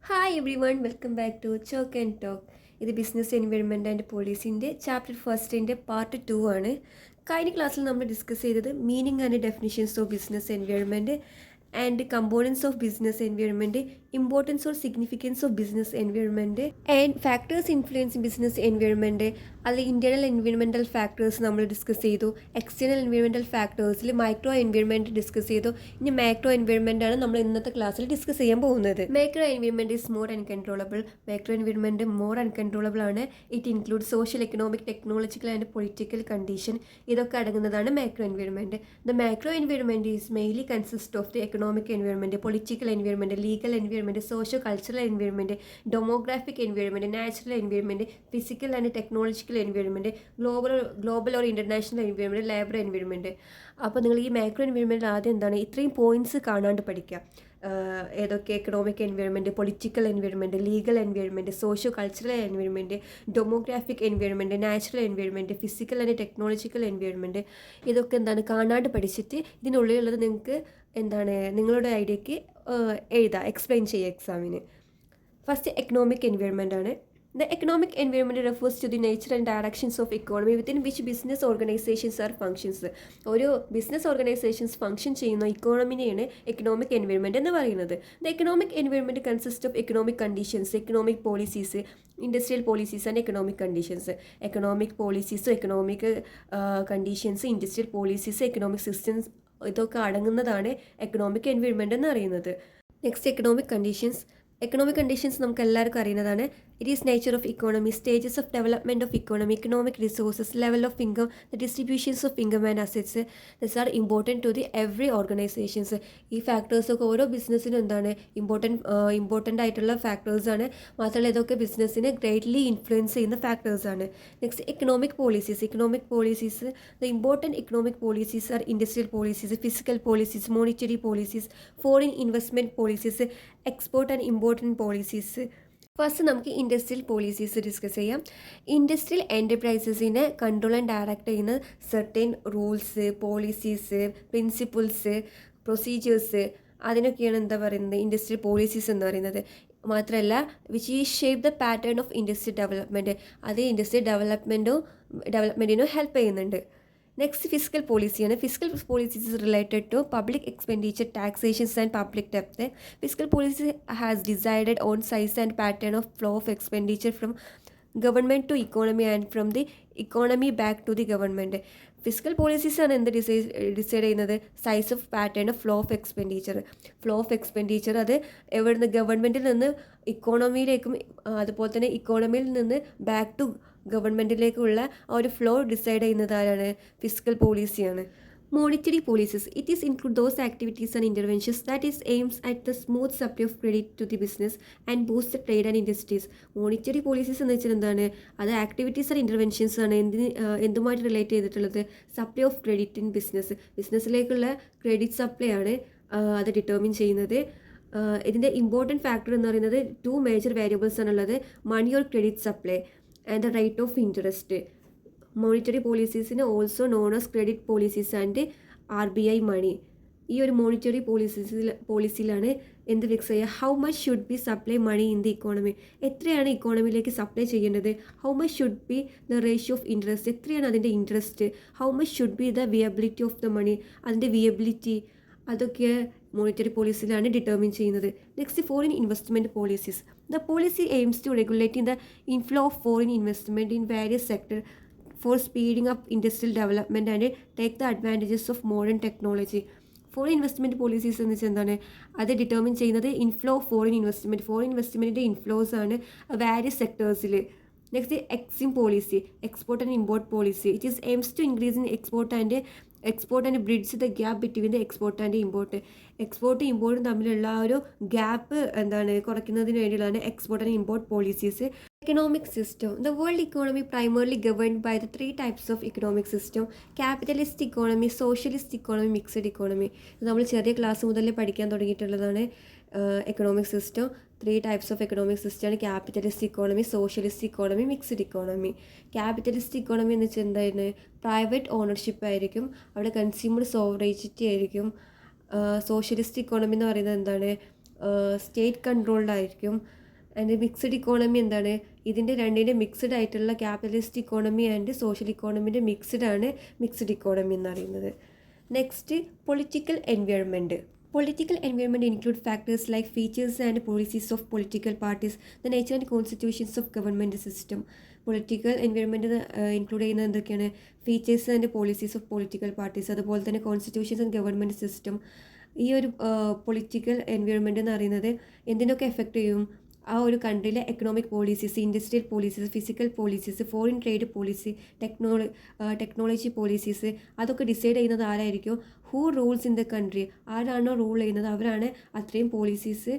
Hi everyone, welcome back to Chalk and Talk. ഇത് business environment and പോളിസിൻ്റെ chapter ഫസ്റ്റിൻ്റെ part 2 ആണ്. കഴിഞ്ഞ ക്ലാസ്സിൽ നമ്മൾ ഡിസ്കസ് ചെയ്തത് meaning and definitions of business environment and components of business environment, importance or significance of business environment and factors influence business environment. അതിൽ internal environmental factors നമ്മൾ discuss ചെയ്തു. എക്സ്റ്റേണൽ എൻവയോൺമെൻറ്റൽ ഫാക്ടേഴ്സിൽ മൈക്രോ എൻവയോൺമെൻറ്റ് ഡിസ്കസ് ചെയ്തു. ഇനി macro environment ആണ് നമ്മൾ ഇന്നത്തെ ക്ലാസ്സിൽ ഡിസ്കസ് ചെയ്യാൻ പോകുന്നത്. Macro environment is more uncontrollable. Macro environment more uncontrollable ആണ്. It include social, economic, technological and political condition. ഇതൊക്കെ അടങ്ങുന്നതാണ് macro environment. The macro environment is mainly consist of the economic environment, political environment, legal environment, socio cultural environment, demographic environment, natural environment, physical and technological environment, global or international environment, labour environment. അപ്പോൾ നിങ്ങൾ ഈ macro എൻവയോൺമെൻറ്റിൽ ആദ്യം എന്താണ് ഇത്രയും points കാണാണ്ട് പഠിക്കുക. ഏതൊക്കെ? Economic environment, political environment, legal environment, socio cultural environment, demographic environment, natural environment, physical and technological environment. ഇതൊക്കെ എന്താണ് കാണാണ്ട് പഠിച്ചിട്ട് ഇതിനുള്ളിലുള്ളത് നിങ്ങൾക്ക് എന്താണ് നിങ്ങളുടെ ഐഡിയക്ക് എഴുതാം, എക്സ്പ്ലെയിൻ ചെയ്യുക എക്സാമിന്. ഫസ്റ്റ് എക്കണോമിക് എൻവയോൺമെൻറ്റ് ആണ്. The economic environment refers to the nature and directions of economy within which business organizations are functions. ഒരു ബിസിനസ് ഓർഗനൈസേഷൻസ് ഫംഗ്ഷൻ ചെയ്യുന്ന ഇക്കോണമിനെയാണ് എക്കണോമിക് എൻവയോൺമെൻറ്റ് എന്ന് പറയുന്നത്. The economic environment consist of economic conditions, economic policies, industrial policies and economic conditions. Economic policies, economic conditions, industrial policies, economic systems, ഇതൊക്കെ അടങ്ങുന്നതാണ് economic environment എന്ന് പറയുന്നത്. Next economic conditions. Economic conditions നമുക്ക് എല്ലാവർക്കും അറിയുന്നതാണ്. It is nature of economy, stages of development of economy, economic resources, level of income, the distributions of income and assets. This are important to the every organisations. ഈ ഫാക്ടേഴ്സൊക്കെ ഓരോ ബിസിനസ്സിനും എന്താണ് important ആയിട്ടുള്ള ഫാക്ടേഴ്സാണ്. മാത്രമല്ല ഇതൊക്കെ ബിസിനസ്സിനെ ഗ്രേറ്റ്ലി ഇൻഫ്ലുവൻസ് ചെയ്യുന്ന ഫാക്ടേഴ്സാണ്. Next economic policies. Economic policies, the important economic policies are industrial policies, physical policies, monetary policies, foreign investment policies, export and important policies. First നമുക്ക് ഇൻഡസ്ട്രിയൽ പോളിസീസ് ഡിസ്കസ് ചെയ്യാം. ഇൻഡസ്ട്രിയൽ എൻ്റർപ്രൈസസിനെ control and direct ചെയ്യുന്ന certain rules, policies, principles, procedures, അതിനൊക്കെയാണ് എന്താ പറയുന്നത് industrial policies എന്ന് പറയുന്നത്. മാത്രമല്ല വിച്ച് ഈ shape the pattern of industrial development, അത് ഇൻഡസ്ട്രിയൽ ഡെവലപ്മെൻറ്റിനും ഹെൽപ്പ് ചെയ്യുന്നുണ്ട്. നെക്സ്റ്റ് ഫിസിക്കൽ പോളിസിയാണ്. Physical policies is related to public expenditure, taxations and public debt. Fiscal policy has decided on size and pattern of flow of expenditure from government to economy and from the economy back to the government. Physical policies ആണ് എന്ത് decide ചെയ്യുന്നത്? Size of pattern of flow of expenditure അത് എവിടുന്ന് ഗവൺമെൻറ്റിൽ നിന്ന് ഇക്കോണമിയിലേക്കും അതുപോലെ തന്നെ ഇക്കോണമിയിൽ നിന്ന് ബാക്ക് ടു ഗവൺമെൻറ്റിലേക്കുള്ള ആ ഒരു ഫ്ലോ ഡിസൈഡ് ചെയ്യുന്നത് ആരാണ്? Physical പോളിസിയാണ്. Monetary policies. It is include those activities and interventions that is aims at the smooth supply of credit to the business and boost the trade and industries. Monetary policies എന്ന് വെച്ചാൽ എന്താണ്? അത് activities and interventions ആണ്. എന്തുമായിട്ട് relate ചെയ്തിട്ടുള്ളത്? Supply of credit in ബിസിനസ്സിലേക്കുള്ള credit supply ആണ് അത് ഡിറ്റർമിൻ ചെയ്യുന്നത്. ഇതിൻ്റെ ഇമ്പോർട്ടൻറ്റ് ഫാക്ടർ എന്ന് പറയുന്നത് 2 മേജർ വേരിയബിൾസ് ആണുള്ളത്. Money or credit supply and the rate of interest. Monetary പോളിസീസിന് also known as credit policies and RBI money. ഈ ഒരു മോണിറ്ററി പോളിസിയിലാണ് എന്ത് ഫിക്സ് ചെയ്യുക? How much should be supply money in the economy. എത്രയാണ് ഇക്കോണമിയിലേക്ക് supply ചെയ്യേണ്ടത്? How much should be the ratio of interest, എത്രയാണ് അതിൻ്റെ interest? How much should be the viability of the money, അതിൻ്റെ വിയബിലിറ്റി, അതൊക്കെ മോണിറ്ററി പോളിസിയിലാണ് determine ചെയ്യുന്നത്. Next foreign investment policies. The policy aims to regulating the inflow of foreign investment in various sector for speeding up industrial development and take the advantages of modern technology. Foreign investment policies എന്ന് വെച്ചാൽ എന്താണ്? അത് determine ചെയ്യുന്നത് inflow of foreign ഇൻവെസ്റ്റ്മെൻറ്റിൻ്റെ inflows ആണ് various സെക്ടേഴ്സിൽ. Next EXIM policy, export and import policy. It is aims to increase in export and bridge the gap between the export and import. എക്സ്പോർട്ടും ഇമ്പോർട്ടും തമ്മിലുള്ള ആ ഒരു ഗ്യാപ്പ് കുറയ്ക്കുന്നതിന് വേണ്ടിയുള്ളതാണ് export and import policies. Economic system. The world economy primarily governed by the 3 types of economic system: capitalist economy, socialist economy, mixed economy. നമ്മൾ ചെറിയ class മുതലേ പഠിക്കാൻ തുടങ്ങിയിട്ടുള്ളതാണ് economic system. 3 types of economic system ആണ്: capitalist economy, socialist economy, mixed economy. Capitalist economy എന്ന് വെച്ചാൽ എന്താണ്? Private ownership ആയിരിക്കും, അവിടെ കൺസ്യൂമർ സോവറേജിറ്റി ആയിരിക്കും. സോഷ്യലിസ്റ്റ് ഇക്കോണമി എന്ന് പറയുന്നത് എന്താണ്? സ്റ്റേറ്റ് കൺട്രോൾഡ് ആയിരിക്കും. ആൻഡ് മിക്സഡ് ഇക്കോണമി എന്താണ്, ഇതിൻ്റെ രണ്ടിൻ്റെ മിക്സഡ് ആയിട്ടുള്ള ക്യാപിറ്റലിസ്റ്റ് ഇക്കോണമി ആൻഡ് സോഷ്യൽ ഇക്കോണമിൻ്റെ മിക്സഡ് ആണ് മിക്സഡ് ഇക്കോണമി എന്ന് പറയുന്നത്. Next political environment. Political environment include factors like features and policies of political parties, the nature and constitutions of government system. Political environment include ചെയ്യുന്നത് എന്തൊക്കെയാണ്? Features and policies of political parties, അതുപോലെ തന്നെ constitutions and government system. ഈ ഒരു political environment എന്ന് പറയുന്നത് എന്തിനൊക്കെ effect ചെയ്യും? ആ ഒരു കൺട്രിയിലെ economic policies, industrial policies, physical policies, foreign trade policy, technology policies, അതൊക്കെ ഡിസൈഡ് ചെയ്യുന്നത് ആരായിരിക്കും? Who rules in the country, ആരാണോ റൂൾ ചെയ്യുന്നത് അവരാണ് അത്രയും പോളിസീസ്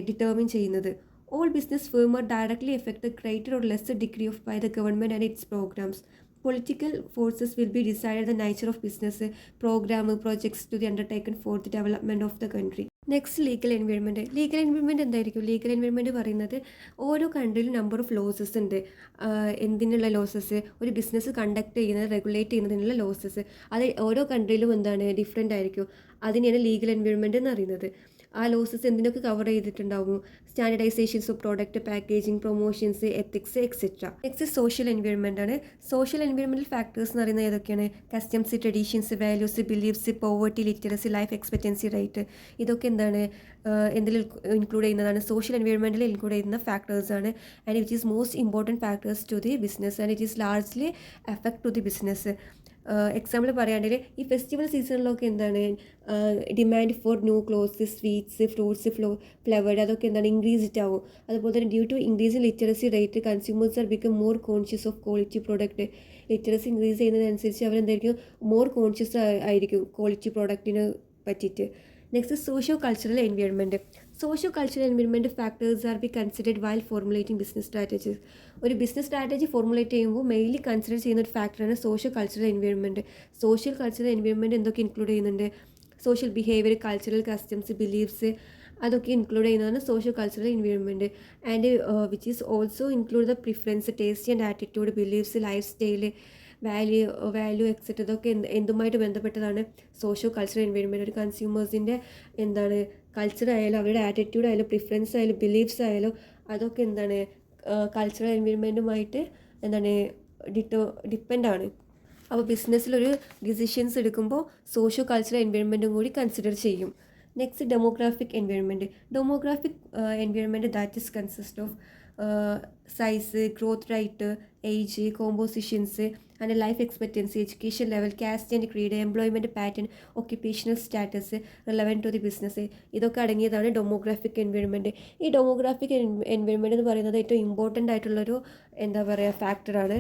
ഡിറ്റർമിൻ ചെയ്യുന്നത്. All business firm are directly effect the greater or lesser degree of by the government and its programmes. Political forces will be decided the nature of business program projects to be undertaken for the development of the country. Next legal environment. Legal environment എന്തായിരിക്കും? Legal environment പറയുന്നത് ഓരോ കൺട്രിയിലും number of losses ഉണ്ട്. എന്തിനുള്ള losses? ഒരു business conduct ചെയ്യുന്നത്, regulate ചെയ്യുന്നതിനുള്ള losses. അത് ഓരോ കൺട്രിയിലും ഡിഫറെൻ്റ് ആയിരിക്കും. അതിനെയാണ് ലീഗൽ എൻവയൺമെൻറ്റ് എന്ന് പറയുന്നത്. ആ ലോസസ് എന്തിനൊക്കെ കവർ ചെയ്തിട്ടുണ്ടാവും? Standardisations of product, packaging, promotions, ethics, etcetera. Next social environment ആണ്. സോഷ്യൽ എൻവയൺമെൻറ്റൽ ഫാക്ടേഴ്സ് എന്ന് പറയുന്നത് ഏതൊക്കെയാണ്? Customs, traditions, values, beliefs, poverty, literacy, life expectancy rate. ഇതൊക്കെ എന്തിൽ ഇൻക്ലൂഡ് ചെയ്യുന്നതാണ്? സോഷ്യൽ എൻവയൺമെൻറ്റിൽ ഇൻക്ലൂഡ് ചെയ്യുന്ന ഫാക്ടേഴ്സാണ്. And it is most important factors to the business and it is largely effect to the business. Example പറയുകയാണെങ്കിൽ ഈ ഫെസ്റ്റിവൽ സീസണിലൊക്കെ demand for new clothes, sweets, fruits, flavoured, അതൊക്കെ ഇൻക്രീസ്ഡ് ആവും. അതുപോലെ തന്നെ due to increase in literacy rate consumers are become more conscious of quality product. Literacy increase ചെയ്യുന്നതിനനുസരിച്ച് അവരെന്തായിരിക്കും? More conscious ആയിരിക്കും ക്വാളിറ്റി പ്രോഡക്റ്റിനെ പറ്റിയിട്ട്. Next socio cultural environment. Socio cultural environment factors are be considered while formulating business strategies. ഒരു business strategy formulate ചെയ്യുമ്പോൾ mainly consider ചെയ്യുന്ന ഒരു ഫാക്ടറാണ് socio cultural environment. Social cultural environment എന്തൊക്കെ ഇൻക്ലൂഡ് ചെയ്യുന്നുണ്ട്? Social behaviour, cultural customs, beliefs, അതൊക്കെ include ചെയ്യുന്നതാണ് socio cultural environment. And which is also include the preference, taste and attitude, beliefs, life style, value etcetera. ഇതൊക്കെ എന്തുമായിട്ട് ബന്ധപ്പെട്ടതാണ്? Socio cultural environment. ഒരു കൺസ്യൂമേഴ്സിൻ്റെ culture ആയാലും അവരുടെ attitude ആയാലും പ്രിഫറൻസ് ആയാലും ബിലീഫ്സ് ആയാലും അതൊക്കെ കൾച്ചറൽ എൻവയൺമെൻറ്റുമായിട്ട് ഡിപ്പെൻഡാണ്. അപ്പോൾ ബിസിനസ്സിലൊരു ഡിസിഷൻസ് എടുക്കുമ്പോൾ സോഷ്യോ കൾച്ചറൽ എൻവയൺമെൻറ്റും കൂടി കൺസിഡർ ചെയ്യും. Next demographic environment. Demographic environment that is consist of size, growth rate, age, compositions and life expectancy, education level, caste and creed, employment pattern, occupational status relevant to the business. ഇതൊക്കെ അടങ്ങിയതാണ് demographic environment. ഈ demographic environment എന്ന് പറയുന്നത് ഏറ്റവും important ആയിട്ടുള്ളൊരു ഫാക്ടറാണ്.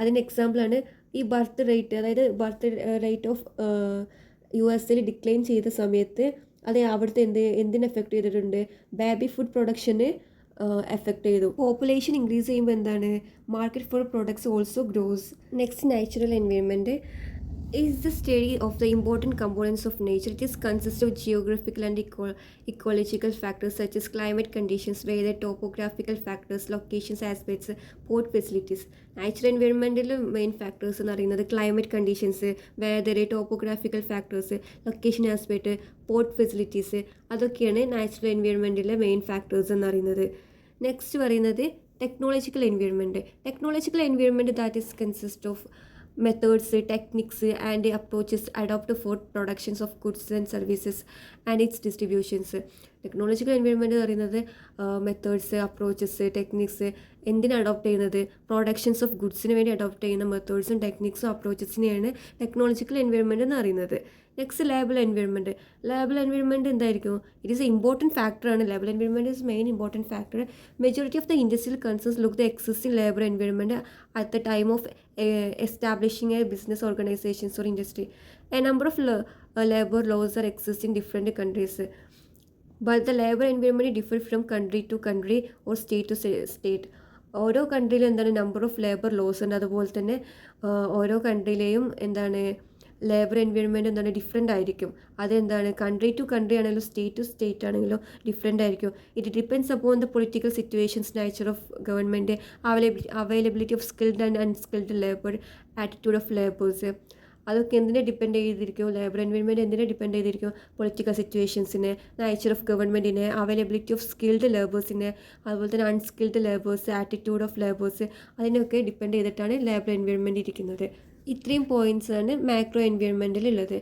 അതിന് എക്സാമ്പിളാണ് ഈ ബർത്ത് റേറ്റ്. അതായത് birth rate of US decline ചെയ്ത സമയത്ത് അത് അവിടുത്തെ എന്തിനെ എഫക്റ്റ് ചെയ്തിട്ടുണ്ട്? ബേബി ഫുഡ് പ്രൊഡക്ഷന് എഫക്റ്റ് ചെയ്തു. പോപ്പുലേഷൻ ഇൻക്രീസ് ചെയ്യുമ്പോൾ market four products also gross. Next natural environment is the study of the important components of nature. It is consists of geographical and ecological factors such as climate conditions, weather, topographical factors, locations, aspects, port facilities. Natural environmental main factors എന്ന് പറയുന്നത് climate conditions, weather, topographical factors, location aspect, port facilities, അതൊക്കെയാണ് natural എൻവയൺമെൻറ്റിലെ main factors എന്ന് പറയുന്നത്. Next പറയുന്നത് technological environment. Technological environment that is consist of methods, techniques and approaches adopted for productions of goods and services and its distributions. Technological environment എന്ന് പറയുന്നത് methods, approaches, techniques എന്തിനാണ് adopt ചെയ്യുന്നത്? Productions of ഗുഡ്സിന് വേണ്ടി adopt ചെയ്യുന്ന മെത്തേഡ്സും ടെക്നിക്സും അപ്രോച്ചസിനെയാണ് technological environment എന്ന് പറയുന്നത്. Next labour environment. Labour environment എന്തായിരിക്കും? It is a important ഫാക്ടറാണ്. Labour environment is main important factor. Majority of the industrial concerns look the existing labour environment at the time of establishing a business organisations or industry. A number of labour laws are exist in different countries. But the labor environment differ from country to country or state to state. ഓരോ കൺട്രിയിലും number of labour loss ഉണ്ട്. അതുപോലെ തന്നെ ഓരോ കൺട്രിയിലെയും labour environment different ആയിരിക്കും. Country to country ആണെങ്കിലും state to state ആണെങ്കിലും different ആയിരിക്കും. It depends upon the political situations, nature of government, availability of skilled and unskilled labour, attitude of labours. അതൊക്കെ എന്തിനെ ഡിപ്പെൻഡ് ചെയ്തിരിക്കും? ലേബർ എൻവയോൺമെൻറ്റ് എന്തിനെ depend ചെയ്തിരിക്കും? Political സിറ്റുവേഷൻസിനെ, nature of ഗവൺമെൻറ്റിനെ, availability of skilled ലേബേഴ്സിനെ, അതുപോലെ തന്നെ unskilled labours, attitude of labours, അതിനൊക്കെ depend ചെയ്തിട്ടാണ് ലേബർ എൻവയോൺമെൻറ്റ് ഇരിക്കുന്നത്. ഇത്രയും പോയിൻറ്റ്സാണ് മാക്രോ എൻവയോൺമെൻറ്റിലുള്ളത്.